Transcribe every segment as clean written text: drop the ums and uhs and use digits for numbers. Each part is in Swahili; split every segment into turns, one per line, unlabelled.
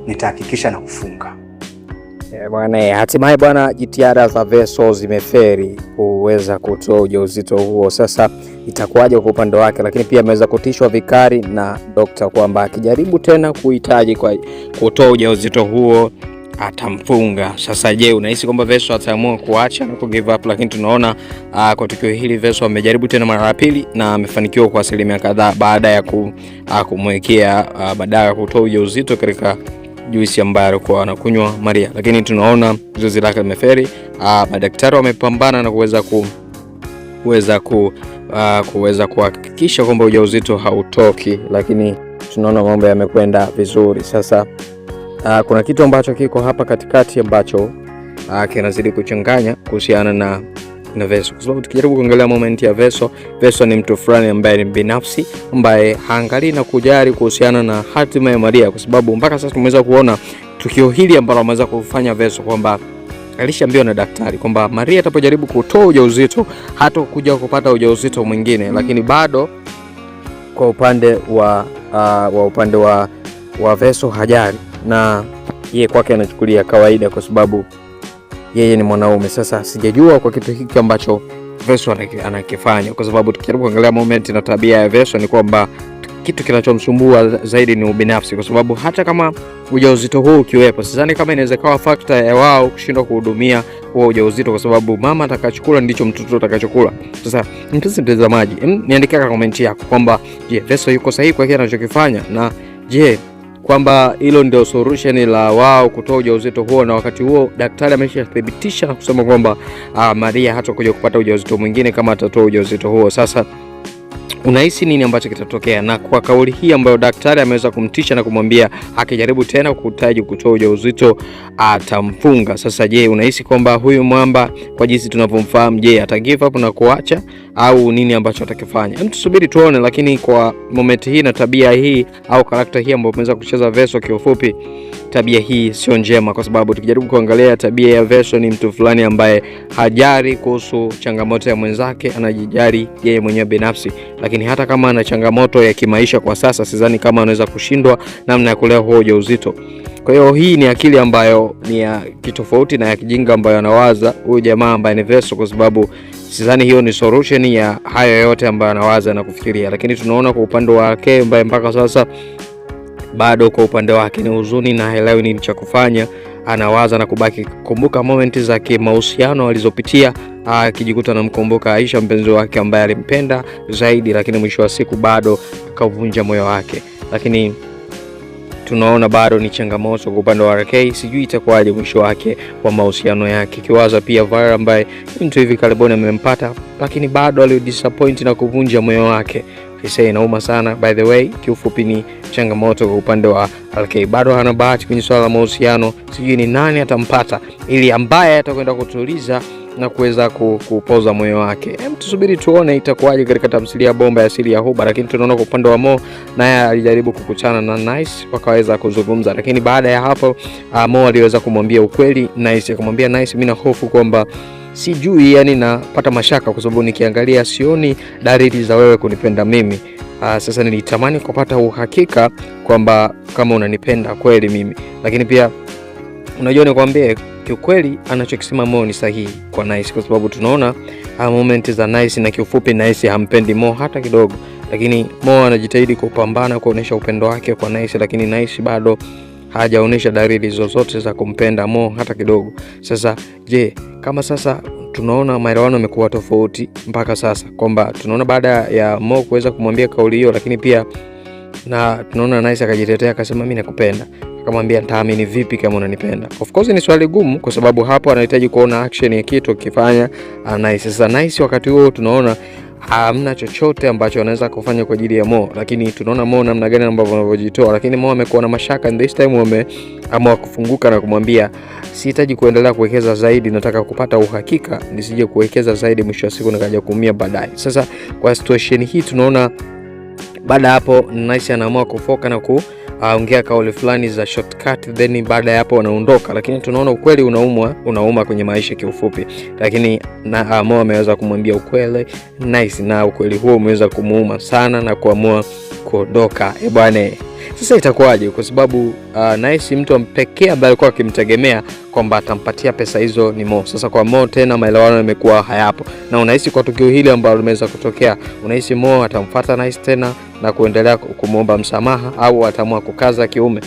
nitahakikisha na kufunga.
Bwana, hatimaye bwana, jitihada za Veso zimeferi kuweza kutoa ujauzito huo. Sasa itakuwaje kwa upande wake? Lakini pia ameweza kutishwa vikali na dokta kwamba akijaribu tena kuhitaji kwa kutoa ujauzito huo atamfunga. Sasa je, unahisi kwamba Veso ataamua kuacha na give up? Lakini tunaona kwa tukio hili Veso amejaribu tena mara ya pili na amefanikiwa kwa asilimia kadhaa baada ya kumwekea badala ya kutoa ujauzito katika juisi ambayo alikuwa anakunywa Maria. Lakini tunaona zoezi lake limeferi. Madaktari wamepambana na kuweza kuhakikisha kwamba ujauzito hautoki, lakini tunaona mambo yamekwenda vizuri. Sasa kuna kitu ambacho kiko hapa katikati ambacho kinazidi kuchanganya kuhusiana na Veso, kwa sababu tukijaribu kuangalia moment ya Veso ni mtu fulani ambaye ni binafsi, ambaye haangalii na kujali kuhusiana na hatima ya Maria, kwa sababu mpaka sasa tumeweza kuona tukio hili ambalo ameweza kufanya Veso kwamba alishaambiwa na daktari kwamba Maria atapojaribu kutoa ujauzito hata kuja kupata ujauzito mwingine, lakini bado kwa upande wa Veso hajali, na yeye kwake anachukulia kawaida kwa sababu yeye ni mwanaume. Sasa sijajua kwa kitu hiki ambacho Veso anakifanya, kwa sababu tukijaribu kuangalia moment na tabia ya Veso ni kwamba kitu kinachomsumbua zaidi ni ubinafsi, kwa sababu hata kama ujauzito huu ukiwepo, sidhani kama inaweza kuwa factor ya wao kushindwa kuhudumia huo ujauzito, kwa sababu mama atakachokula ndicho mtoto atakachokula. Sasa mtazamaji, niandikia kwa comment yako kwamba je, Veso yuko sahihi kwa kile anachokifanya, na je kwamba hilo ndio solution la wao kutoa ujauzito huo, na wakati huo daktari ameshathibitisha na kusema kwamba Maria hatakuja kupata ujauzito mwingine kama atatoa ujauzito huo. Sasa unahisi nini ambacho kitatokea? Na kwa kauli hii ambayo daktari ameweza kumtisha na kumwambia akijaribu tena kuhitaji kutoa ujauzito atamfunga. Sasa je, unahisi kwamba huyu mwamba kwa jinsi tunavyomfahamu, je, ata give up na kuacha au nini ambacho atakifanya? Tusubiri tuone, lakini kwa moment hii na tabia hii au karakta hii ambayo ameweza kucheza Veso, kiufupi tabia hii sio njema, kwa sababu tukijaribu kuangalia tabia ya Veso ni mtu fulani ambaye hajari kuhusu changamoto ya mwenzake, anajijali yeye mwenyewe binafsi. Lakini hata kama ana changamoto ya kimaisha kwa sasa, sidhani kama anaweza kushindwa namna ya kulea huo ujauzito. Kwa hiyo hii ni akili ambayo ni ya kitofauti na ya kijinga ambayo anawaza huyu jamaa ambaye ni Veso, kwa sababu sidhani hiyo ni solution ya hayo yote ambayo anawaza na kufikiria. Lakini tunaona kwa upande wake ambaye mpaka sasa bado kwa upande wake ni huzuni na haelewi nini cha kufanya. Anawaza na kubaki kumbuka moment za kimahusiano alizopitia, akijikuta anamkumbuka Aisha, mpenzi wake ambaye alimpenda zaidi, lakini mwisho wa siku bado akavunja moyo wake. Lakini tunaona bado ni changamoto kwa upande wa RK, sijui itakuwaje mwisho wake wa mahusiano yake. Kiwaza pia Vara ambaye mtu hivi karibuni amempata, lakini bado alidisappoint na kuvunja moyo wake. Kisa inauma sana. By the way, kiufupi ni changamoto kwa upande wa RK, bado hana bahati kwenye swala la mahusiano. Sijui ni nani atampata ili ambaye atakwenda kutuliza na kuweza kupoza moyo wake. Tusubiri tuone itakuwaje katika tamthilia bomba ya Siri ya Huba. Lakini tunaona kwa upande wa Mo, naye alijaribu kukutana na Nice wakaweza kuzungumza, lakini baada ya hapo Mo aliweza kumwambia ukweli Nice, akamwambia Nice, mimi na hofu kwamba sijui, yani napata mashaka kwa sababu nikiangalia sioni dalili za wewe kunipenda mimi. Sasa nilitamani kupata uhakika kwamba kama unanipenda kweli mimi. Lakini pia unajua nikwambie kiukweli anachokisema Mo ni sahihi kwa Nice, kwa sababu tunaona moment za Nice na kiufupi Nice hampendi Mo hata kidogo, lakini Mo anajitahidi kupambana kuonesha upendo wake kwa Nice, lakini Nice bado hajaonesha dalili zozote za kumpenda Mo hata kidogo. Sasa je, kama sasa tunaona maelewano yamekuwa tofauti mpaka sasa, kwamba tunaona baada ya Mo kuweza kumwambia kauli hiyo, lakini pia na tunaona Nice akajitetea akasema mimi nakupenda. Akamwambia nitaamini vipi kama unanipenda? Of course ni swali gumu, kwa sababu hapo anahitaji kuona action ya kitu kifanya Nice. Sasa Nice wakati huo tunaona hamna chochote ambacho anaweza kufanya kwa ajili ya Mo, lakini tunaona Mo namna gani ambavyo anavyojitoa. Lakini Mo amekuwa na mashaka, and this time ameamua kufunguka na kumwambia sihitaji kuendelea kuwekeza zaidi, nataka kupata uhakika nisije kuwekeza zaidi mwisho wa siku nikaja kuumia baadaye. Sasa kwa situation hii tunaona baada hapo Nice anaamua kufoka na ongea kauli fulani za shortcut, then baada ya hapo wanaondoka. Lakini tunaona ukweli unauma kwenye maisha kiufupi, lakini Mo ameweza kumwambia ukweli Nice, na ukweli huo umeweza kumuuma sana na kuamua kuondoka. Bwana, Sasa itakuwaje? Kwa sababu Nice mtu pekee ambaye alikuwa akimtegemea kwamba atampatia pesa hizo ni Mo. Sasa kwa Mo tena maelewano yamekuwa hayapo. Na unahisi kwa tukio hili ambalo limeweza kutokea, unahisi Mo atamfuata Nice tena na kuendelea kumuomba msamaha au ataamua kukaza kiume?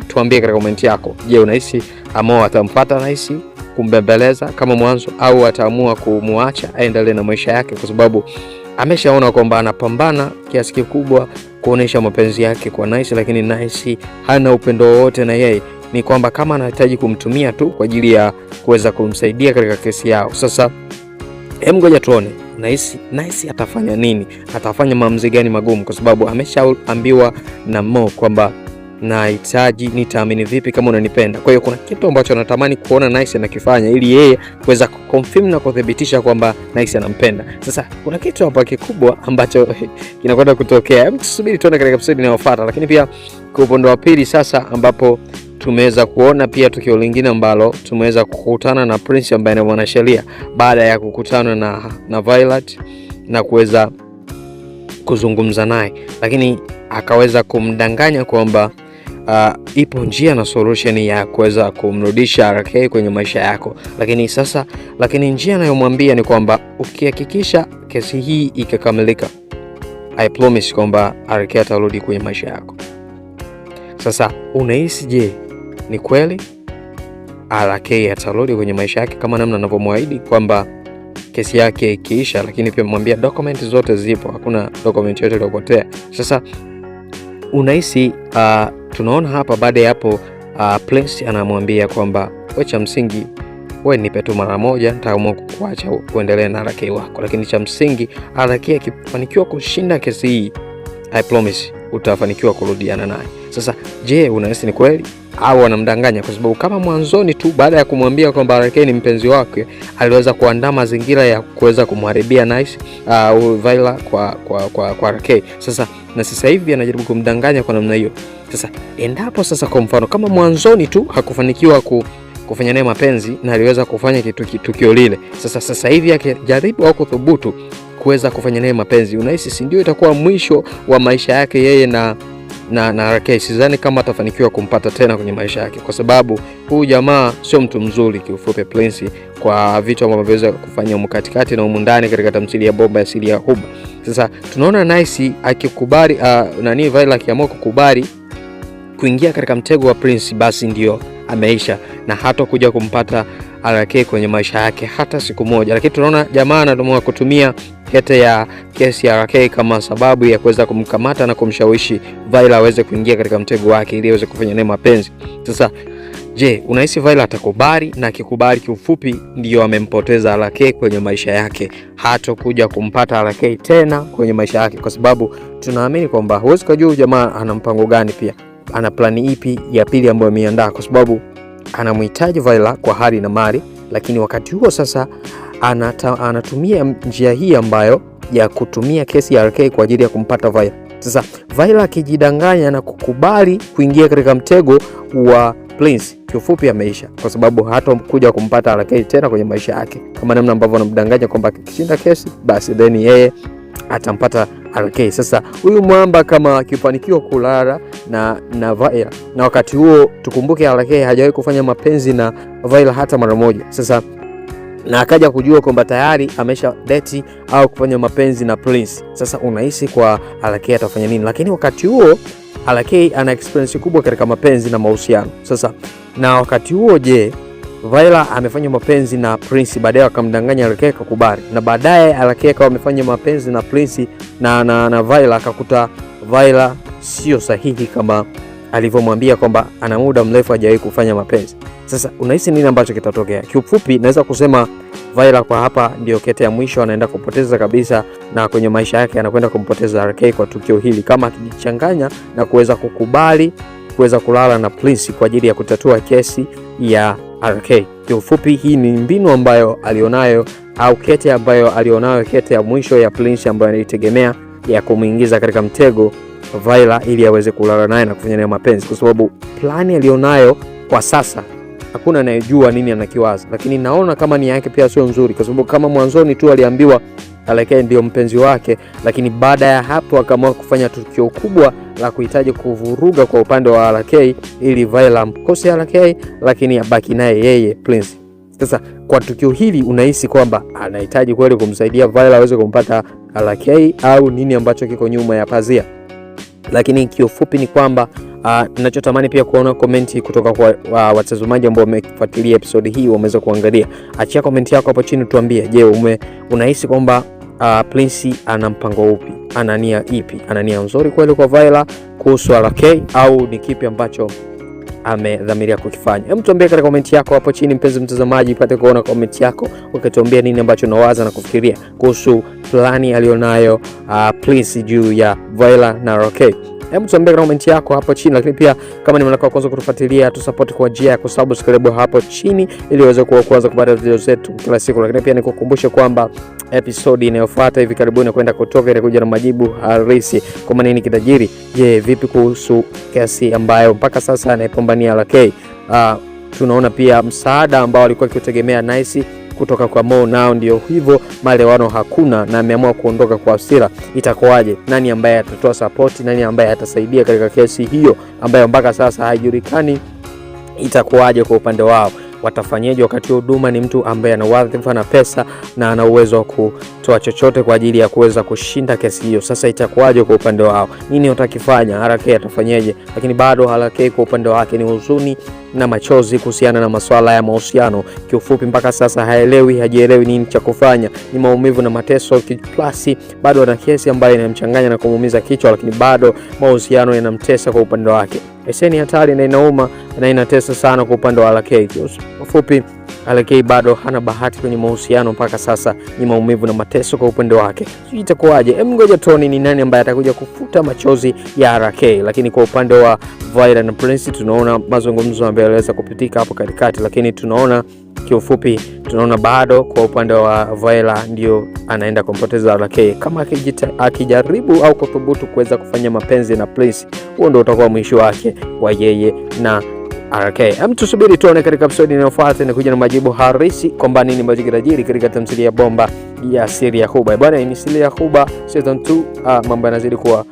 Tuambie katika comment yako. Je, unahisi Mo atamfuata Nice kumbembeleza kama mwanzo au ataamua kumuacha aendelee na maisha yake, kwa sababu ameshaona kwamba anapambana kiasi kikubwa kuonesha mapenzi yake kwa Nice, lakini Nice hana upendo wowote na yeye. Ni kwamba kama anahitaji kumtumia tu kwa ajili ya kuweza kumsaidia katika kesi yao. Sasa ngoja tuone Nice atafanya nini? Atafanya maamuzi gani magumu? Kwa sababu ameshaambiwa na Mo kwamba nahitaji nitaamini vipi kama unanipenda. Kwa hiyo kuna kitu ambacho anatamani kuona Nice anakifanya ili yeye kuweza kuconfirm na kudhibitisha kwamba Nice anampenda. Sasa kuna kitu hapa kikubwa ambacho kinakwenda kutokea. Tusubiri tuone katika episode inayofuata. Lakini pia kwa upande wa pili sasa, ambapo tumeweza kuona pia tukio lingine ambalo tumeweza kukutana na Prince ambaye ni mwanasheria baada ya kukutana na Violet na kuweza kuzungumza naye, lakini akaweza kumdanganya kwamba ipo njia na solution ya kuweza kumrudisha RK kwenye maisha yako. Lakini njia anayomwambia ni kwamba ukihakikisha kesi hii ikakamilika, I promise kwamba RK atarudi kwenye maisha yako. Sasa unahisi je, ni kweli RK atarudi kwenye maisha yake kama namna anavyomwahidi kwamba kesi yake ikiisha? Lakini pia mwambia document zote zipo, hakuna document yote iliyopotea. Sasa unahisi tunaona hapa baada ya hapo Prince anamwambia kwamba wewe cha msingi wewe nipe tu mara moja, nitaamua kukuacha kuendelea na RK wako, lakini cha msingi RK akifanikiwa kushinda kesi hii, I promise utafanikiwa kurudiana naye. Sasa je, unahisi ni kweli au anamdanganya? Kwa sababu kama mwanzoni tu baada ya kumwambia kwamba RK ni mpenzi wake, aliweza kuandaa mazingira ya kuweza kumharibia Nice Violet kwa RK. Sasa hivi anajaribu kumdanganya kwa namna hiyo. Sasa endapo sasa kwa mfano kama mwanzoni tu hakufanikiwa kufanya naye mapenzi na aliweza kufanya tukio lile, sasa hivi akijaribu au kuthubutu kuweza kufanya naye mapenzi, unahisi si ndio itakuwa mwisho wa maisha yake yeye na RK? Sidhani kama atafanikiwa kumpata tena kwenye maisha yake, kwa sababu huyu jamaa sio mtu mzuri kiufupi Prince, kwa vitu ambavyo ameweza kufanya huko katikati na huko ndani katika tamthilia ya Bomba ya Asili ya Huba. Sasa tunaona Nice akikubali Violet akiamua kukubali kuingia katika mtego wa Prince, basi ndio ameisha na hata kuja kumpata RK kwenye maisha yake hata siku moja. Lakini tunaona jamaa anaamua kutumia kete ya kesi ya RK kama sababu ya kuweza kumkamata na kumshawishi Violet aweze kuingia katika mtego wake ili aweze kufanya naye mapenzi. Sasa je, unahisi Violet atakubali? Na akikubali, kiufupi ndio amempoteza RK kwenye maisha yake, hata kuja kumpata RK tena kwenye maisha yake, kwa sababu tunaamini kwamba huwezi kujua jamaa ana mpango gani, pia ana plani ipi ya pili ambayo ameandaa, kwa sababu anamhitaji Violet kwa hali na mali, lakini wakati huo sasa anatumia njia hii ambayo ya kutumia kesi ya RK kwa ajili ya kumpata Violet. Sasa Violet akijidanganya na kukubali kuingia katika mtego wa Prince, kiufupi ameisha, kwa sababu hata kuja kumpata RK tena kwenye maisha yake, kama namna ambavyo anamdanganya kwamba akishinda kesi basi then yeye atampata RK. Sasa huyu mwamba kama akifanikiwa kulala na Violet, na wakati huo tukumbuke RK hajawahi kufanya mapenzi na Violet hata mara moja. Sasa na akaja kujua kwamba tayari amesha date au kufanya mapenzi na Prince. Sasa unahisi kwa RK atafanya nini? Lakini wakati huo RK ana experience kubwa katika mapenzi na mahusiano. Sasa na wakati huo je, Violet amefanya mapenzi na Prince, baadaye akamdanganya RK akakubali, na baadaye RK akawa amefanya mapenzi na Prince na Violet akakuta Violet sio sahihi kama alivyomwambia kwamba ana muda mrefu hajawahi kufanya mapenzi. Sasa unahisi nini ambacho kitatokea? Kiufupi naweza kusema Violet kwa hapa ndio kete ya mwisho, anaenda kupoteza kabisa, na kwenye maisha yake anakwenda kumpoteza RK kwa tukio hili, kama akijichanganya na kuweza kukubali kuweza kulala na Prince kwa ajili ya kutatua kesi ya RK. Kiufupi hii ni mbinu ambayo alionayo, au kete ambayo alionayo, kete ya mwisho ya Prince ambayo anaitegemea ya kumuingiza katika mtego Violet ili aweze kulala naye na kufanya naye mapenzi, kwa sababu plani alionayo kwa sasa hakuna anayejua nini anakiwaza. Lakini naona kama ni yake pia sio nzuri, kwa sababu kama mwanzoni tu aliambiwa LK ndio mpenzi wake, lakini baada ya hapo akaamua kufanya tukio kubwa la kuhitaji kuvuruga kwa upande wa LK ili Viola mkose LK, lakini abaki naye yeye Prince. Sasa kwa tukio hili unahisi kwamba anahitaji kweli kumsaidia Viola aweze kumpata LK au nini ambacho kiko nyuma ya pazia? Lakini kiufupi ni kwamba ninachotamani pia kuona komenti kutoka kwa watazamaji ambao wamefuatilia episode hii, wameweza kuangalia. Achia komenti yako hapo chini, tuambie, je, unahisi kwamba Prince ana mpango upi? Ana nia ipi? Ana nia nzuri kweli kwa Viola kuhusu LK au ni kipi ambacho amedhamiria kukifanya? Hebu tuambie katika komenti yako hapo chini, mpenzi mtazamaji, upate kuona komenti yako ukituambia nini ambacho unawaza na kufikiria kuhusu plani alionayo Prince juu ya Viola na LK. Hebu tuambie katika komenti yako hapo chini, lakini pia kama ni mara yako kwanza kutufuatilia, tusupport kwa njia ya kusubscribe hapo chini ili uweze kuanza kupata video zetu kila siku. Lakini pia nikukumbushe kwamba episode inayofuata hivi karibuni kwenda kutoka itakuja na majibu halisi kwa nini kitajiri. Je, vipi kuhusu kesi ambayo mpaka sasa anaipambania LK? Tunaona pia msaada ambao alikuwa akitegemea Nice kutoka kwa Mo, nao ndio hivyo, maelewano hakuna na ameamua kuondoka kwa hasira. Itakuwaje? Nani ambaye atatoa support? Nani ambaye atasaidia katika kesi hiyo ambayo mpaka sasa haijulikani itakuwaje kwa upande wao? Watafanyaje wakati huduma ni mtu ambaye ana wadhifa na pesa na ana uwezo wa kutoa chochote kwa ajili ya kuweza kushinda kesi hiyo? Sasa itakuwaje kwa upande wao? Nini watakifanya? LK atafanyaje? Lakini bado LK kwa upande wake ni huzuni na machozi kuhusiana na masuala ya mahusiano. Kiufupi mpaka sasa hajielewi nini cha kufanya. Ni maumivu na mateso kiplasi, bado ana kesi ambayo inamchanganya na kumuumiza kichwa, lakini bado mahusiano yanamtesa kwa upande wake. Eseni hatari na inauma na inatesa sana kwa upande wa LK. Kiufupi LK bado hana bahati kwenye mahusiano mpaka sasa, ni maumivu na mateso kwa upande wake. Sijui itakuwaje. Ngoja tuone ni nani ambaye atakuja kufuta machozi ya LK. Lakini kwa upande wa Viola na Prince tunaona mazungumzo ambayo yaliweza kupitika hapo katikati, lakini tunaona kiufupi bado kwa upande wa Viola ndio anaenda kumpoteza LK. Kama akijaribu au kuthubutu kuweza kufanya mapenzi na Prince, huo ndio utakuwa mwisho wake wa yeye na LK. Tusubiri tuone katika episode inayofuata na kuja na majibu halisi kwamba nini ambacho kitajiri katika tamthilia ya bomba ya Siri ya Huba. Bwana, ni Siri ya Huba season 2. Mambo yanazidi kuwa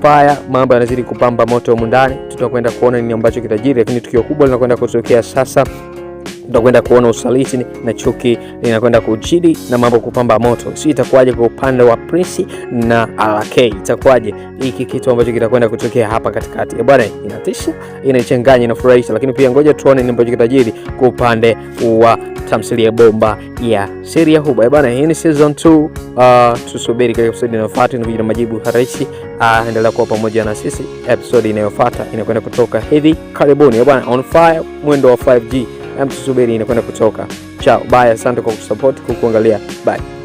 fire, mambo yanazidi kupamba moto huko ndani. Tutakwenda kuona nini ambacho kitajiri, lakini tukio kubwa linakwenda kutokea sasa. Tutakwenda kuona usaliti na chuki linakwenda kujidi na mambo kupamba moto. Si itakuwaje kwa upande wa Prince na LK? Itakuwaje hiki kitu ambacho kitakwenda kutokea hapa katikati? Bwana, inatisha, inachanganya, inafurahisha, lakini pia ngoja tuone nini ambacho kitajiri kwa upande wa tamthilia ya bomba ya Siri ya Huba. Bwana, hii ni season 2. Tusubiri katika episode inayofuata na kuja majibu halisi. Endelea kuwa pamoja na sisi. Episode inayofuata inakwenda kutoka hivi karibuni. Bwana, on fire, mwendo wa 5G. Tusubiri inakwenda kutoka. Ciao, bye, asante kwa kusupport, kuangalia. Bye.